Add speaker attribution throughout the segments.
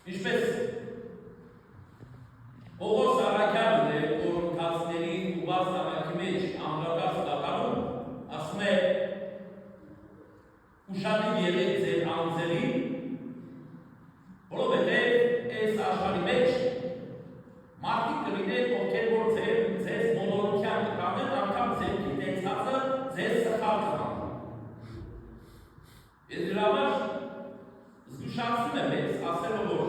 Speaker 1: Ինչպես Պողոս Արաքյանն է, որ ընթացների ուղղված նամակի մեջ անդրադարձ կատարում, ասում է ուշադիր եղեք ձեր անձերին, որովհետև այս աշխարհի մեջ մարդիկ կլինեն, ովքեր որ ձեզ մոլորության կտանեն, անգամ ձեր գիտեցածը ձեզ սխալ կտանեն։ Ես դրա համար զգուշացնում եմ ես, ասելով որ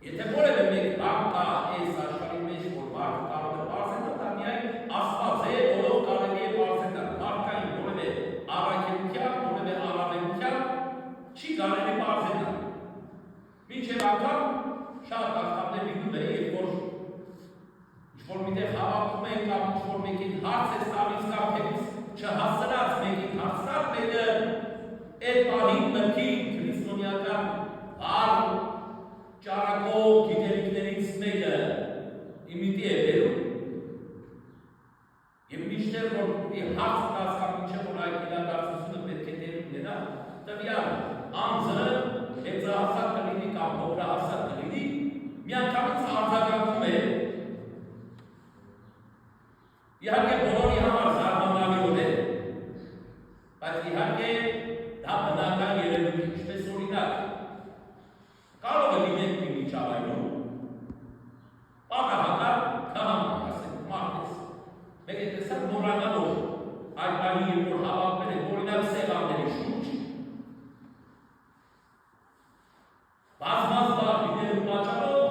Speaker 1: եթե որևէ մեկ բան կա այս աշխարհի մեջ, որ մարդը կարող է բարձր տալ, միայն Աստված է, որով կարելի է բարձր տալ։ Մարդկային որևէ առաքելության, որևէ առավելության չի կարելի բարձր տալ։ Մինչև անգամ շատ անգամներ լինում է, երբ որ ինչ-որ միտեղ հավաքում են կամ ինչ-որ մեկին հարց է տալիս կամ հետից չհասցրած մեկին հարցրած մեկը այդ պահին մտքի քրիստոնեական բառ ճարակող գիտելիքներից մեկը իմիտի է բերում և միշտեղ որ հարց տաս կամ մինչև որ այդ իրադարձությունը պետք է տեղի ունենա, տվյալ անձը մեծահասակ կլինի կամ փոքրահասակ կլինի, միանգամից արձագանքում է իհարկե բոլորի համար զարմանալիորեն է, բայց իհարկե դա բնական երևույթ, ինչպես օրինակ կարող է լինել մի միջավայրում պատահական քահանա, ասենք մարդ ես, մեկ է տեսակ մոռանալով այդ բանի երբ որ հավաքվել են օրինակ սեղանների շուրջ բազմազբաղ լինելու պատճառով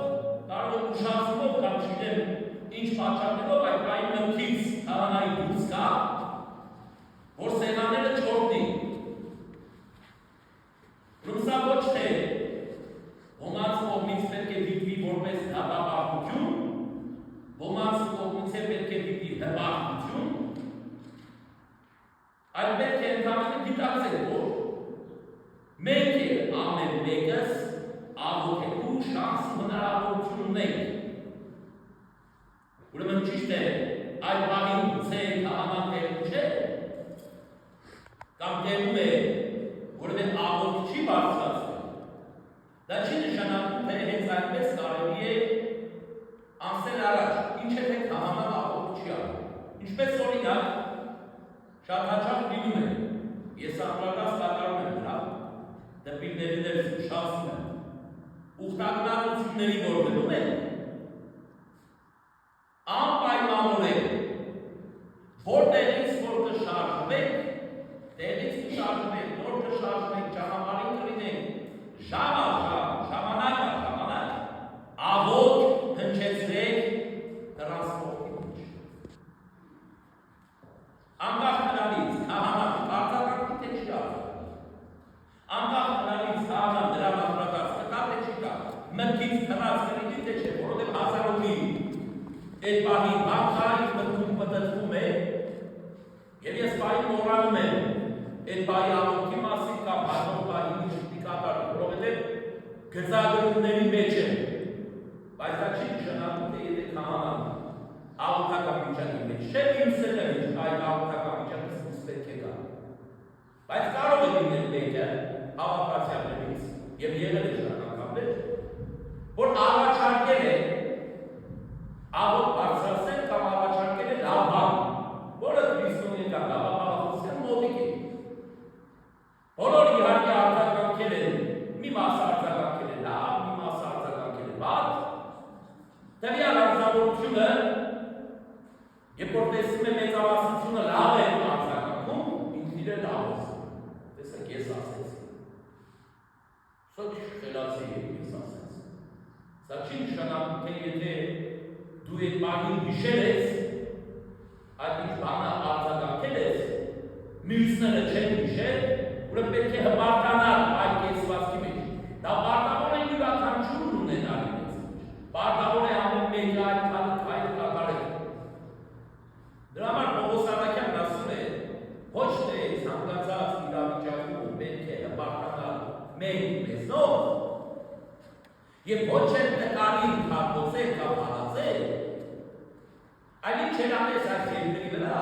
Speaker 1: կարող է ուշացումով կամ չգիտեմ ինչ պատճառներով այդ բանի մտքից քահանայի դուրս գա, որ սեղանները չորտնի։ Սա ոչ թե ոմանց կողմից պետք է դիտվի որպես դատապարտություն, ոմանց կողմից պետք է դիտվի հպարտություն, այլ պետք է ընդհանրապես դիտակցել, որ մենք ամեն մեկս աղոթելու շանս հնարավորություն ունենք։ Ուրեմն ճիշտ է, այդ բանին գուցե քահանան տեղում չէ, կամ տեղում է որովհետև աղոթ չի բարձրացնում։ Դա չի նշանակում, թե հենց այդպես կարելի է անցնել առաջ, ինչ է թե քահանան աղոթ չի անում։ Ինչպես օրինակ շատ հաճախ լինում է, ես անդրադարձ կատարում եմ դրա, դպիրների զգուշացնում եմ, ուխտակնածությունների որ գնում են, անպայմանորեն, որտեղից որ կշարժվեք, տեղից կշարժվեք, նոր կշարժվեք, ճանապարհին կլինենք, ժամանակ, աղոթ հնչեցրեք տրանսպորտի մեջ։ Անկախ նրանից քահանան արձագանքի թե չի արձագանքի, անկախ նրանից քահանան դրա անդրադարձ կտա թե չի տա, մտքից թռած կլինի թե չէ, որովհետև հազարովի այդ բանի բանքային մտքում պտտվում է, և ես բայի մոռանում եմ այդ բայի աղոթքի մասին կամ հաջորդ բայի ինչ պիտի կատարի, որովհետև գծագրությունների մեջ է, բայց դա չի նշանակում, թե եթե քահանան աղոթական վիճակի մեջ չէ, ինձ էլ այդ աղոթական վիճակից ինձ պետք է գա։ Բայց կարող է լինել մեկը հավատացյալներից և եղել է շնորհակալներ, որ առաջարկել է աղոթ բարձրացնել կամ առաջարկել է լավ բան, որը քրիստոնեական գաղափարախոսության մոտիկ է։ Բոլորը իհարկե արձագանքել են, մի մասը արձագանքել է լավ, մի մասը արձագանքել է վատ, տվյալ արձագանքությունը, երբ որ տեսնում է մեծամասնությունը լավ է արձագանքում, ինքն իրեն լավ է ասում։ Տեսեք, ես ասեցի։ Սա խելացի է, ես ասեցի։ Սա չի նշանակում, թե եթե դու այդ բանին հիշել ես, այդ ինչ բանը արձագանքել ես, մյուսները չեն հիշել, ուրեմն պետք է հպարտանալ այդ կեցվածքի մեջ։ Դա պարտավոր է յուրաքանչյուրն ունենալ իրենց մեջ։ Պարտավոր է ամեն մեկը այդ քայլը կատարել։ Դրա համար Պողոս Արաքյանն ասում է, ոչ թե ցանկացած իրավիճակում պետք է հպարտանալ մենք մեզնով, և ոչ էլ նկարին քարտոզել կամ հալածել, այլ ինչ էր անես այս երկրի վրա,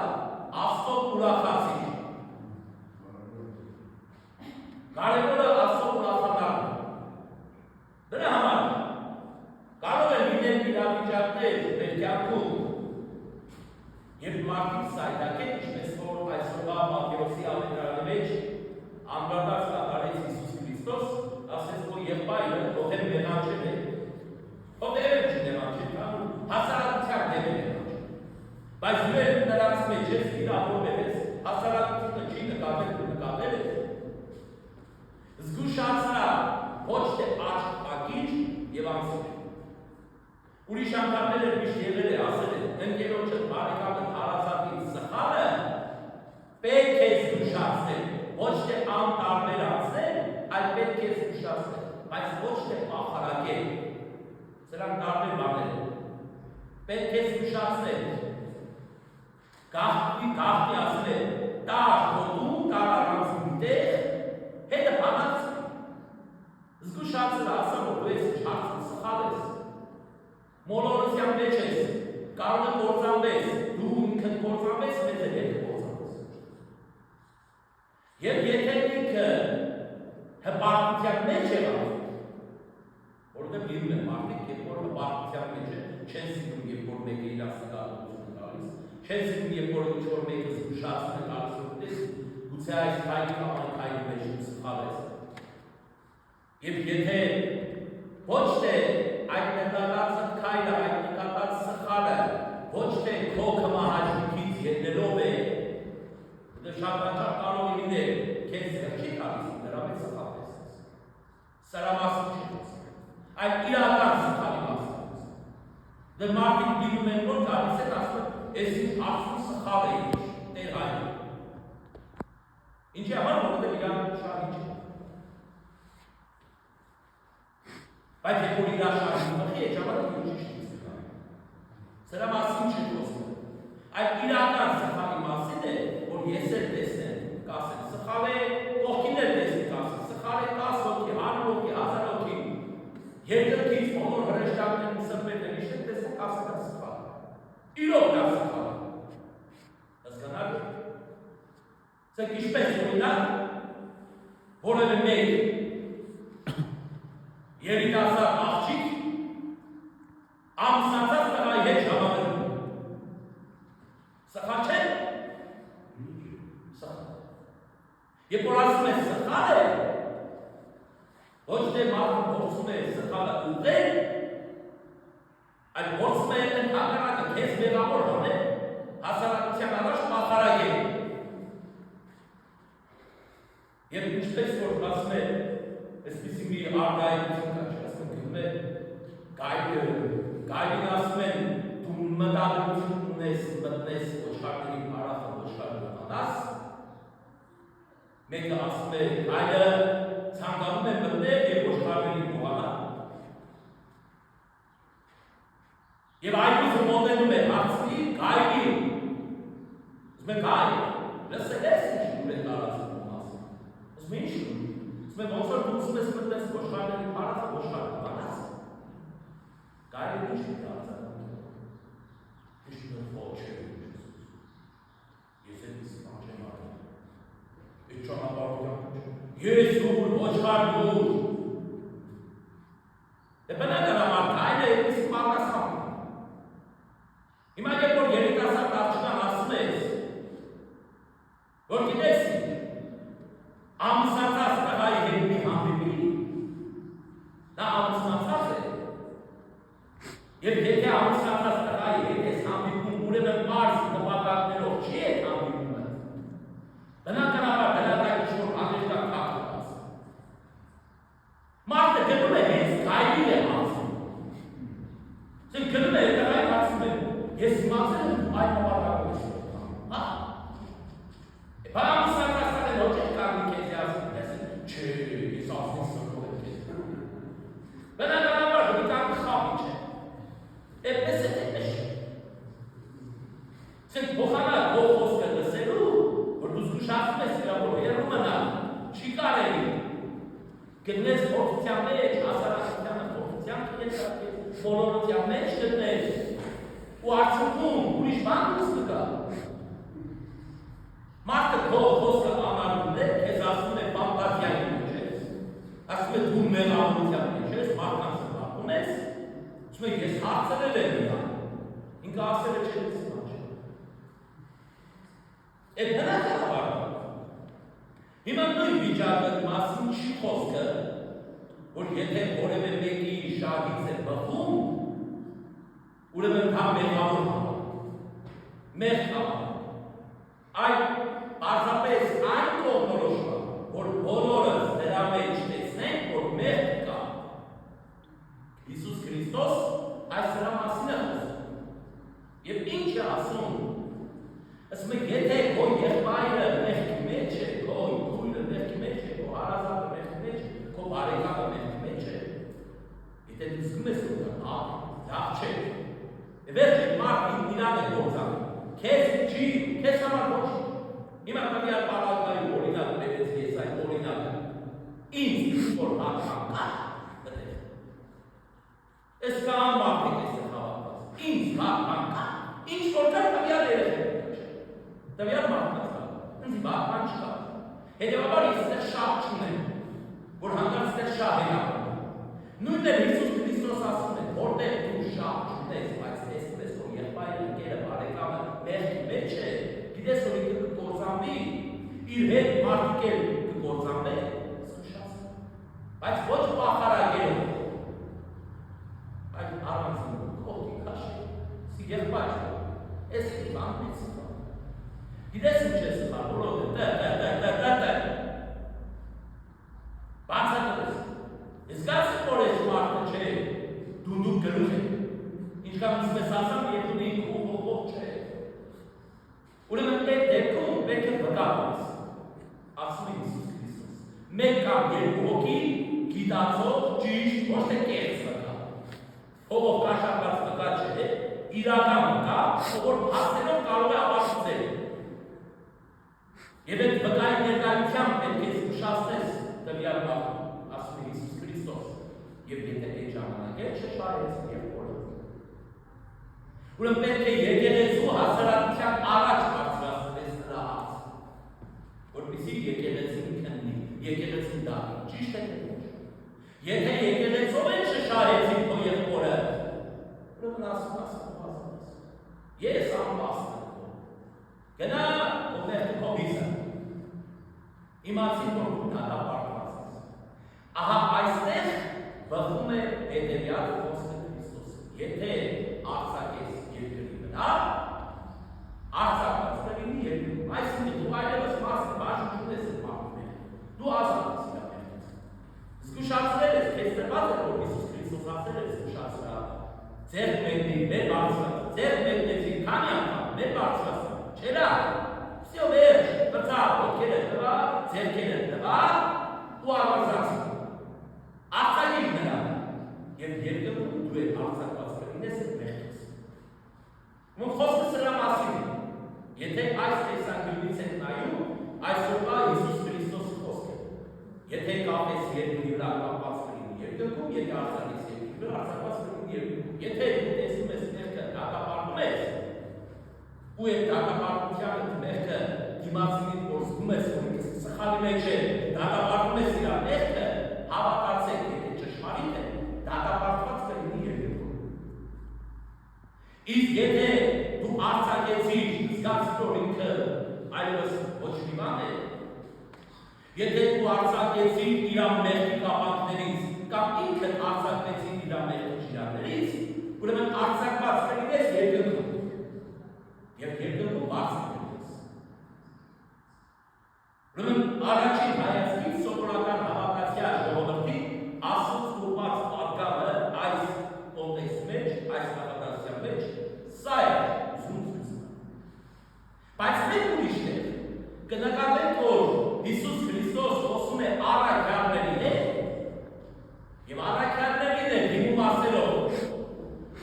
Speaker 1: Աստծո ուրախացիչ։ Կարևորը Աստծո ուրախանալն է։ Դրա համար կյանքում։ Երբ մարդիկ սայդակեն, ինչպես որ այսօրվա Մատթեոսի ավետարանի մեջ անդրադարձ կատարեց Հիսուս Քրիստոս, ասեց, որ եղբայրը թողել մեղանչել է, թողել չի մեղանչել, հասարակության դեմ է մեղանչել։ Բայց նույն նրանց մեջ ես վիրավորվել ես, հասարակությունը չի նկատել ու նկատել ես։ Զգուշացրա ոչ թե աչք փակիչ եւ անցել։ Ուրիշ անգամներ էր միշտ եղել է, ասել է, ընկերոջը բարեկամը հարազատի սխալը պետք է զգուշացնել, ոչ թե անտարբեր անցնել, այլ պետք է զգուշացնել, բայց ոչ թե ախարակել։ Սրանք տարբեր բաներ են։ Պետք է զգուշացնել։ Գաղտնի ասել է, տար հոտում, տար առանցում տեղ, հետը բանացի։ Զգուշացել ասել, որ դու ես չարցը սխալ ես։ Մոլորության մեջ ես, կարողը կործանվես, դու ինքդ կործանվես, մեզ է հետ կործանվես։ Եվ եթե ինքը հպարտության մեջ է վավ, որովհետև լինում է մարդիկ, երբ որ հպարտության մեջ է, չեն սիրում, երբ որ մեկը իր աստիճանություն տալիս, չեն սիրում, երբ որ ինչ-որ մեկը զգուշացնում է տալիս, որտես գուցե այս քայլի կամ այն քայլի մեջ սխալ ես։ Եվ եթե ոչ թե այդ նկատած քայլը, այդ նկատած սխալը, ոչ թե քո կմահաճույքից ելնելով է, դա շատ հաճախ կարող է լինել, քեզ չի տալիս, դրա մեջ սխալ ես։ Սրա մասին չի խոսում, այլ իրական սխալի մասին։ Դե մարդիկ լինում են, որ գալիս են ասում, ես ինչ արդյուն սխալ է ինչ, տեր հայր։ Ինչի համար, որովհետև իրան շահի չի։ Բայց երբ որ իրար շահի մխի է, ճամարը ինչ ճիշտ է։ Սրա մասին չի խոսում։ Այդ իրական սխալի մասին է, որ ես էլ տեսնեմ, կասեմ, սխալ է, կողքին էլ տեսնի կասեմ, սխալ է 10 հոգի, 100 հոգի, 1000 հոգի, երկրքից բոլոր հրեշտակներն ու սրբերն իշտ տեսնեմ, կասեմ, դա սխալ է։ Իրոք դա սխալ է։ Հասկանալ եք։ Սեք ինչպես օրինակ, որևէ մեկ երիտասարդ աղջիկ ամուսնացած տղայի հետ ժամադրում։ Սխալ չէ՞։ Սխալ։ Երբ որ ասում է սխալ է, ոչ թե մարդը փորձում է սխալը ուղղել, այլ փորձում է ընդհանրակը քեզ մեղավոր անել, հասարակության առաջ մախարագել։ Եվ ինչպես որ ասում է, այսպիսի մի արգայություն կա, չասում գնում է, գայլին ասում են, դու մտադրություն ունես, մտնես ոչխարների հարախը ոչխարը մտանաս, մեկը ասում է, գայլը ցանկանում է մտնել և ոչխարների մոհանա։ Եվ այլուզը մոտենում է, հարցնի գայլին, ասում է գայլ, լսել ես ինչ ուր է տարածում ասում, ասում է ինչ ուր, ասում է ոնց որ դու ուզում ես մտնես ոչխարների հարախը ոչխարը մտանաս, գայլը ինչ է տարածում, ինչ նոր ոչ է, ես էլ իս բան չեմ արել, այդ ճանապարհությամբ ես ուր, ոչխար ուր, դե բնականաբար գայլը այդպես պատասխան ունի։ Հիմա երբ որ երիտասարդ աղջկան ասում ես, որ գիտես, ամուսնացած տղայի հետ մի հանդիպի, դա ամուսնացած է, եւ եթե ամուսնացած տղայի հետ ես հանդիպում, ուրեմն պարզ նպատակներով չի է հանդիպումը, բնականաբար դրա ինչ-որ հանդիպտակ կապ կաս։ Մարդը գնում է հենց գայլին է անցում։ Սենք գնում է տղային ասում է, ես իմացել եմ այդ նպատակով ես անում, հա։ Բայց ամուսնացածները ոչ են կարմի քեզ ասում, չէ, ես ասում սրկով եմ քեզ։ Բնականաբար դիտան խապի չէ։ Էպես է տեպեշ։ Սենք բոխանալ գող խոսքը լսելու, որ դու զգուշացում ես իրա, որ երում մնալ, չի կարելի։ Գտնես փորձության մեջ, հասարակությանը փորձության կենցարկես, բոլորության մեջ գտնես, ու արդյունքում ուրիշ բան դուս կգա։ Մարդը քո խոսքը անարգում է, քեզ ասում է ֆանտազիայի մեջ ես, ասում է դու մեղավորության մեջ ես, մարդկանց զբաղվում ես, ասում է ես հարցրել եմ իրան, ինքը ասել է չէ սպանջ։ Այդ հնարք է հավարդում։ Հիմա նույն վիճակը մասին չի խոսքը, որ եթե որևէ մեկի շահից է բխում, ուրեմն դա մեղավոր համար, մեղ համար։ Այդ պարզապես այն կողմնորոշումը, որ բոլորս դրա մեջ տեսնենք, որ մեղ կա։ Հիսուս Քրիստոս այս դրա մասին է խոսում։ Եվ ինչ է ասում, ասում է, եթե քո եղբայրը մեղքի մեջ է, քո քույրը մեղքի մեջ է, քո հարազատը մեղքի մեջ է, քո բարեկամը մեղքի մեջ է, եթե դու զգում ես որ դա լավ չէ, վերջը մարդը իրան է գործանում, քեզ չի, քեզ համար ոչ չի։ Հիմա տվյալ պարագայի օրինակ բերեց ես այդ օրինակը, ինձ որ հատման կա, դրել։ Ես կան մարդիկ ես հավատված, ինձ հատման կա, ինչ որ կա տվյալ երեխեք, տվյալ մարդկաց կա, ինձ հատման չկա։ Հետևաբար ես ստեղ շահ չունեմ, որ հանգարց ստեղ շահ են ապրում։ Նույնն էլ Հիսուս Քրիստոս ասում է, որտեղ դու շահ չունես, բայց տեսնում ես, որ եղբայրը ընկերը բարեկամը մեղքի մեջ է, գիտես որ ինքը կգործանվի, իր հետ մարդիկ էլ կգործանվեն, զգուշացնում։ Բայց ոչ պախարագելով, այդ առանձին կողքի քաշի, սի եղբայր, ես իվան մեծ սխալ։ Գիտես ինչ է սխալ, որոդ բացակրս, ես գասի որ ես մարդը չէ, դունդուկ գլուխ է, ինչքան ուսպես ասամ, երկունի ուղղող չէ։ Ուրեմն այդ դեպքում պետք է վկայես, ասում է Հիսուս Քրիստոս, մեկ կամ երկու հոգի գիտացող ճիշտ ոչ թե կեղծ վկա, հողով կաշառված վկա չէ, իրական վկա, որ փաստերով կարող է ապացուցել։ Եվ այդ վկայի ներկայությամբ պետք է զգուշացնես տվյալ բանը, ասում է Հիսուս Քրիստոս, եւ եթե այդ ժամանակ է շշարեց եւ օրոց։ Ուրեմն պետք է եկեղեցու հասարակության առաջ բարձրացնես նրա հաց, որպեսզի եկեղեցին քննի, եկեղեցին դառնի, ճիշտ է թե ոչ։ Եթե եկեղեցով են շշարեցին քո եղբորը, ուրեմն ասում, ես անպաստ եմ, գնա ովներ քո բիզը, իմացի որ դատապարտված ես։ Ահա այստեղ բխում է հետևյալ խոսքը Քրիստոսը, եթե արձակես երկրի վրա, արձակված կլինի երկրում, այսինքն դու այլևս մասը բաժին չունես այդ մարդու մեջ, դու ազատ ես իր մեղքից։ Զգուշացրել ես, քեզ տրված է, որ Հիսուս Քրիստոս ասել է զգուշացրա, ձեռք մեկնի, մեր բարձրացա, ձեռք մեկնեցի, քանի անգամ, մեր բարձրացա, չելա, всё վերջ, բծավ, ոտքերը տվա, ձեռքերը տվա, ու ավազացի։ Արձակիր նրան, և երկրում դու եք արձակված կլինես այդ մեղքից։ Ում խոսքը սրա մասին է, եթե այս տեսանկյունից եք նայում, այսօրվա Հիսուս Քրիստոսի խոսքը։ Եթե կապես երկրի վրա կապված կլինի երկրում, եթե արձակես երկրի վրա արձակված կլինի երկրում։ Եթե դու տեսնում ես մեղքը դատապարտում ես, ու այդ դատապարտության մեղքը դիմացինին որ զգում ես, որ ինքս սխալի մեջ է, դատապարտում ես իր մեղքը, հավատացեք, եթե ճշմարիտ է, դատապարտված կլինի երկրում։ Իսկ եթե դու արձակեցիր, զգացիր որ ինքը այլևս ոչ մի բան է, եթե դու արձակեցիր իր մեղքի կապանքներից, կամ ինքը արձակվեցիր իր մեղքի ճիրաններից, ուրեմն արձակված կլինես երկրում, և երկրում բարձր կլինես։ Ուրեմն առաջին հայացքից սովորական հավատացյալ ժողովրդի Աստծուց ուղղված պատգամը այս կոնտեքստի մեջ, այս հավատացության մեջ, սա է ուզում ցույց տալ։ Բայց մեկ ուրիշ է, կնկատենք, որ Հիսուս Քրիստոս խոսում է առաքյալների հետ, եւ առաքյալներին է դիմում ասելով,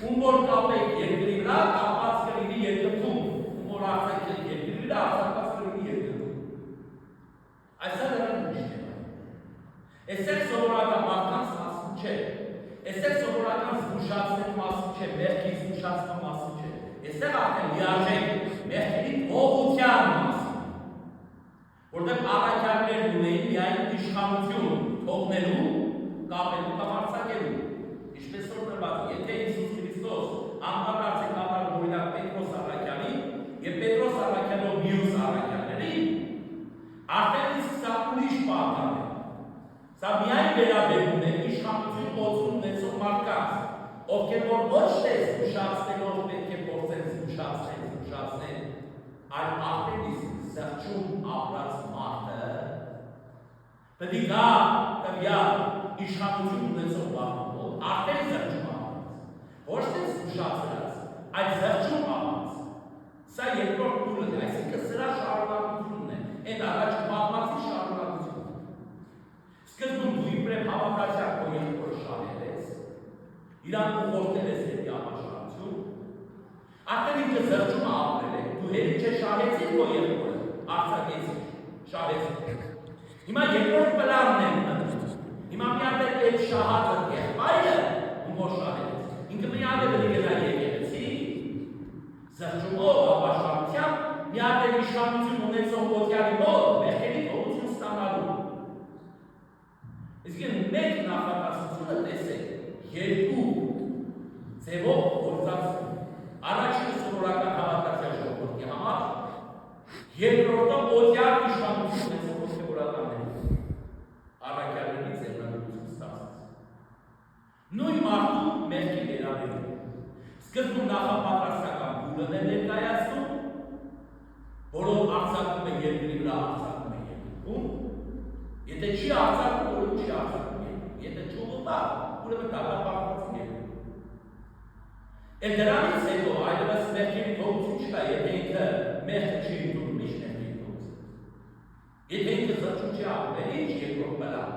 Speaker 1: ում որ կապեք երկրի վրա, կապված կլինի երկրում, ում որ արձակեք երկրի վրա, արձակված կլինի երկրում։ Այսօր նրան ուրիշ թեմա է։ Այստեղ սովորական մարդկանց մասին չէ, այստեղ սովորական զգուշացնելու մասին չէ, մեղքի զգուշացնելու մասին չէ, այստեղ արդեն լիարժեք մեղքերի թողության մասին, որտեղ առաքյալներն ունեին միայն իշխանություն թողնելու, կապելու կամ արձակելու, ինչպես որ տրված, եթե Հիսուս Քրիստոս անդրադարձ է կատարում օրինակ ովքեր որ ոչ թե զգուշացնելով պետք է փորձեն զգուշացնեն, այլ արդեն իսկ զղջում ապրած մարդը պետք է գա տվյալ իշխանություն ունեցող բանով արդեն զղջում ապրած, ոչ թե զգուշացրած, այլ զղջում ապրած։ Սա երկրորդ փուլն է, այսինքն սրա շարունակությունն է, այդ առաջ պատմածի շարունակությունը։ Սկզբում դու իբրև հավատացյալ քո եղբորը շահել ես, իրան ուղղորդել ես դեպի ապաշխարություն, արդեն ինքը զղջում ապրել է, դու հերի չշահեցիր քո եղբորը, արձակեցիր, շահեցիր։ Հիմա երկրորդ պլանն է մտնում։ Հիմա մի հատ է այդ շահածը եղբայրը, ում որ շահեց, ինքը մի հատ է պետք է գնա եկեղեցի, զղջումով, ապաշխարությամբ, մի հատ է իշխանություն ունեցող ոտյալի մոտ, մեղքերի թողություն ստանալու։ Իսկ մեկ նախատեսությունը տեսեք, երկու ձևով գործածում։ Առաջինը սովորական հավատացյալ ժողովրդի համար, երկրորդը ոտյալ իշխանություն ունեցող հոգևորականների առաքյալների ձեռնարկություն ստացած։ Նույն մարդու մեղքի վերաբերում։ Սկզբում նախապատրաստական փուլն է ներկայացնում, որով արձակում է երկրի վրա, արձակում է երկրում։ Եթե չի արձակում, ուրեմն չի արձակում երկրում։ Եթե չուղղտա, ուրեմն դատապարտված երկրում։ Էլ դրանից հետո այլևս մեղքերի թողություն չկա, եթե ինքը մեղքը չի ընդունում, ինչ մեղքերի թողություն։ Եթե ինքը զղջում չի ապրել, ինչ երկրորդ պլան,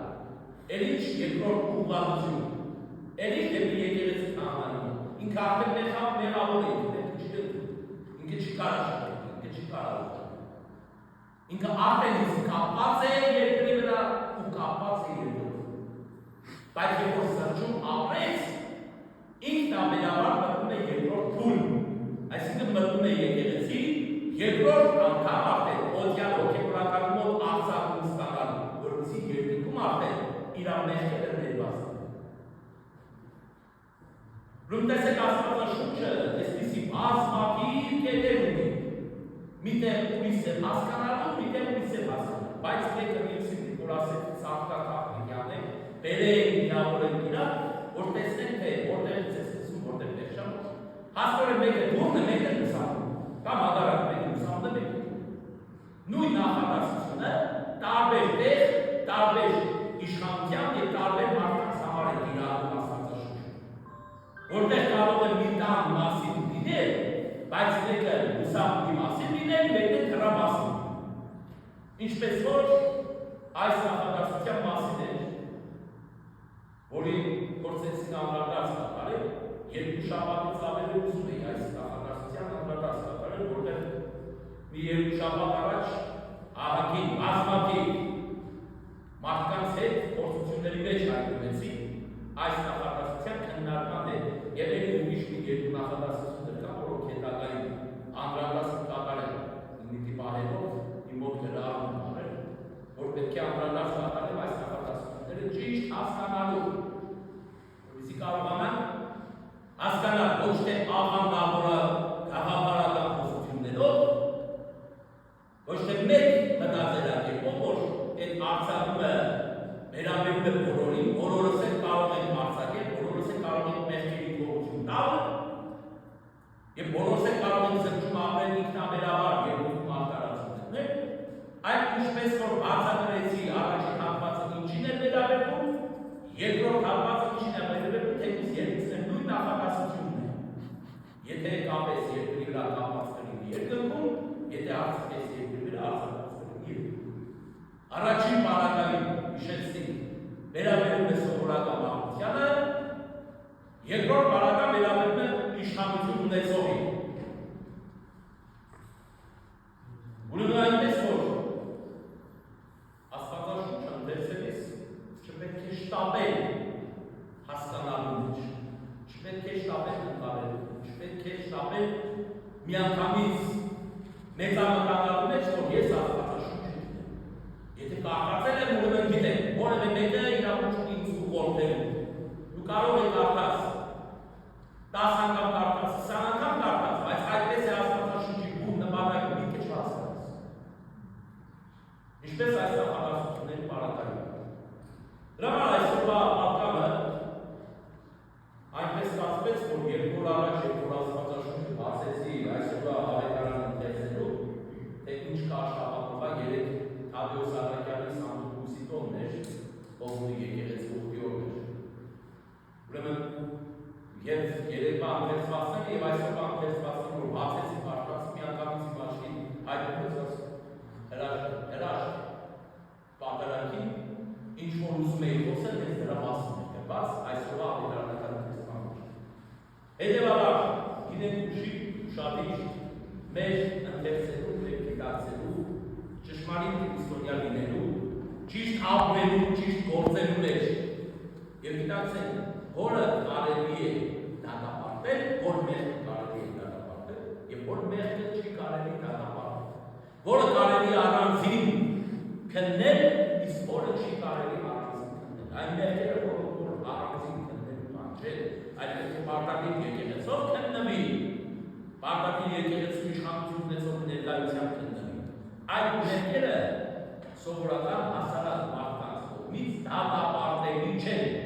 Speaker 1: էլ ինչ երկրորդ ուղղվածություն, էլ ինչ դեպի եկեղեցի քահանայում, ինքը արդեն մեղավոր է, ինքը չի կարող, ինքը չի կարող։ Ինքը արդեն իսկ կապված է երկրի վրա ու կապված է երկրում։ Բայց երբ որ զղջում ապրեց, ինքնաբերաբար մտնում է երկրորդ փուլ, այսինքն մտնում է եկեղեցի, երկրորդ անգամ արդեն ոտյալ հոգևորական մոտ արձակում ստանալու, որպեսզի երկրում արդեն իր մեղքերը ներբացվեն։ Ուրեմն տեսեք Աստվածաշունչը այսպիսի բազմաթիվ կետեր ունի։ Միտեղ ուրիշ է հասկանալու, միտեղ ուրիշ է հասկանալու, բայց մեկը մյուսին որ ասեք ցանկակապ է, բերենք միավորենք իրար, որ տեսնենք թե որտեղից է սկսում, որտեղ վերջանում։ Հաստորեն մեկը դուրն է, մեկը լուսանում, կամ հակառակ մեկը լուսանում է, մեկը։ Նույն նախատեսությունը տարբեր տեղ, տարբեր իշխանությամբ եւ տարբեր մարդկանց համար է իրարու Աստվածաշունչը։ Որտեղ կարող է մի տան մասին լինել, բայց մեկը լուսամուտի մասին լինել, մեկը դրա մասին։ Ինչպես որ այս նախատեսության մասին է, որին փորձեցին անդրադարձ կատարել, երկու շաբաթից ավելի ուզում էի այս նախատեսության անդրադարձ կատարել, որտեղ մի երկու շաբաթ առաջ ահագին բազմաթիվ մարդկանց հետ փորձությունների մեջ հայտնվեցի այս նախատեսության քննարկման հետ, եւ ելի ուրիշ մի երկու նախատեսություններ կան, որոնք հետագայում անդրադարձ կատարել նույնի պահերով իմ մոտ գրառում արել, որ պետք է անդրադարձ կատարել այս նախատեսությունները ճիշտ հասկանալու, որպեսզի կարողանան հասկանալ ոչ թե գաղափարական խոսություններով, ոչ թե մեկ մտածելակերպով, որ այդ արձակումը վերաբերում է բոլորին, բոլորս էլ կարող են արձակել, բոլորս էլ կարող են մեղքերի թողություն տալ, եւ բոլորս էլ կարող են զղջում ապրել ինքնաբերաբար երկրում արտարացություններ, այդ ինչպես որ բացատրեցի առաջին հատվածը ինչին է վերաբերվում, երկրորդ հատվածը ինչին է վերաբերվում, թեկուզ երկուսն են նույն նախատեսությունն է։ Եթե կապես երկրի վրա կապած կլինի երկրում, եթե արձակես երկրի վրա արձակված կլինի երկրում։ Առաջին բանակային հիշեցին վերաբերում է սովորական մարդությանը, երկրորդ բանակը վերաբերում է իշխանություն ունեցողին։ Ուրեմն այնպես որ Աստվածաշունչը ընդերցելիս չպետք է շտապել հասկանալու մեջ, չպետք է շտապել ընկալելու, չպետք է շտապել միանգամից մեծամտանալու մեջ, որ ես Աստվածաշունչը գիտեմ։ Եթե կարդացել եմ, ուրեմն գիտեմ, որևէ մեկը իրավունք ունի ինձ ուղղորդելու։ Դու կարող ես կարդաս 10 անգամ կարդաս, 20 անգամ կարդաս, բայց այդպես է Աստվածաշունչի բուն նպատակը միտքը չհասկանաս։ Ինչպես այս նախատեսությունների պարագայում։ Դրա համար այսօրվա պատկամը այնպես ստացվեց, որ երկու օր առաջ երբ որ Աստվածաշունչը բացեցի այսօրվա ավետարանը ընթերցելու, թե ինչ կա շաբաթովա 3 Թադեոս Առաքյալի Սանդուկուսի տոնն էր, ով ունի եկեղեցի ուխտի օրն էր։ Ուրեմն եւ երեկվա ընթերցվածները եւ այսօրվա ընթերցվածները որ բացեցի բարձրացի միանգամից իմ հայտնվեց հրաշք պատրանքին ինչ որ ուզում էի խոսել ես դրա մասին եմ գրված այսօրվա ավետարանական ընթերցման հետեւաբար գիտենք ուշադիր մեր ընթերցելու եւ գիտակցելու ճշմարիտ քրիստոնյա լինելու ճիշտ ապրելու ճիշտ գործելու մեջ եւ գիտակցենք որը կարելի է դատապարտել, որ մեղքը կարելի է դատապարտել եւ որ մեղքը չի կարելի դատապարտել, որը կարելի է առանձին քննել, իսկ որը չի կարելի առանձին քննել։ Այն մեղքերը, որ առանձին քննելու բան չէ, այլ պետք է պարտադիր եկեղեցով քննվի, պարտադիր եկեղեցու իշխանություն ունեցող ներկայությամբ քննվի։ Այդ մեղքերը սովորական հասարակ մարդկանց կողմից դատապարտելի չեն։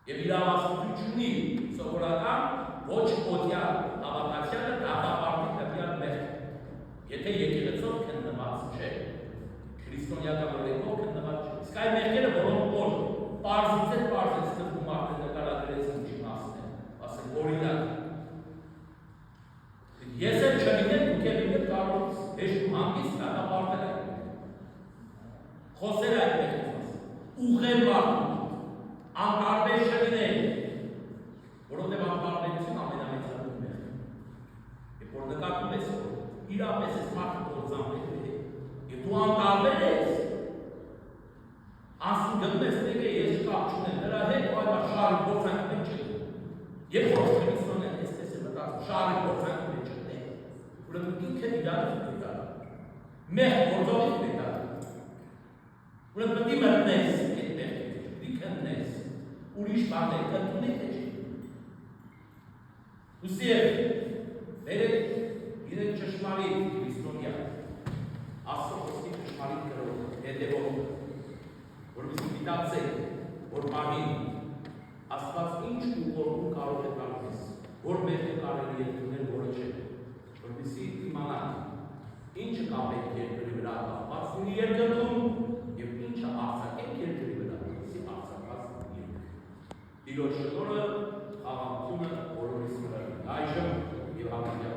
Speaker 1: Եվ իրավասություն չունի սովորական ոչ օդյալ հավատացյալը դատապարտի տվյալ մեղք։ Եթե եկեղեցով քննված չէ, քրիստոնեական օրենքով քննված չէ։ Իսկ այդ մեղքերը, որոնք որ պարզից թվում արդեն նկարագրեցին ինչի մասն է, ասենք օրինակ։ Ես էլ չլինեմ, դուք էլ լինեք կարող հեշտ ու հանգիստ դատապարտել այդ մեղքից։ Խոսել այդ մեղքից, ուղղել մարդուն։ Անտարբեր չլինենք, որովհետև անտարբերություն ամենամեծարում է։ Երբ որ նկատում ես, որ իրապես ես մարդը կործանվել է, և դու անտարբեր ես, ասում գնում ես նեկե ես կապ չունեմ նրա հետ, այլ շարի գործանքի մեջ չգնում։ Երբ որ քրիստոնեն այսպես է մտածում, շարի գործանքի մեջ չգնում, ուրեմն ինքը իրարից պետք է, մեղք գործողից պետք է։ Ուրեմն պետք է մտնես այդ մեղքից, պետք է քննես։ Ուրիշ բան է կընդունի թե չի։ Ուսի է, իրենք ճշմարիտ քրիստոնյա, Աստծո խոսքի ճշմարիտ կրող, հետևող, որովհետև գիտացեք, որ բանին Աստված ինչ ուղղորդում կարող է տալ մեզ, որ մեղքը կարելի է ընդունել, որը չէ, որովհետև իմանանք ինչը կա պետք երկրի վրա կախված լինի երկրում եւ ինչը արձակենք երկրի վրա, որովհետև արձակված լինի։ Տիրոջ շնորհը, խաղաղությունը բոլորիս վրա։ Այժմ եւ հավիտյան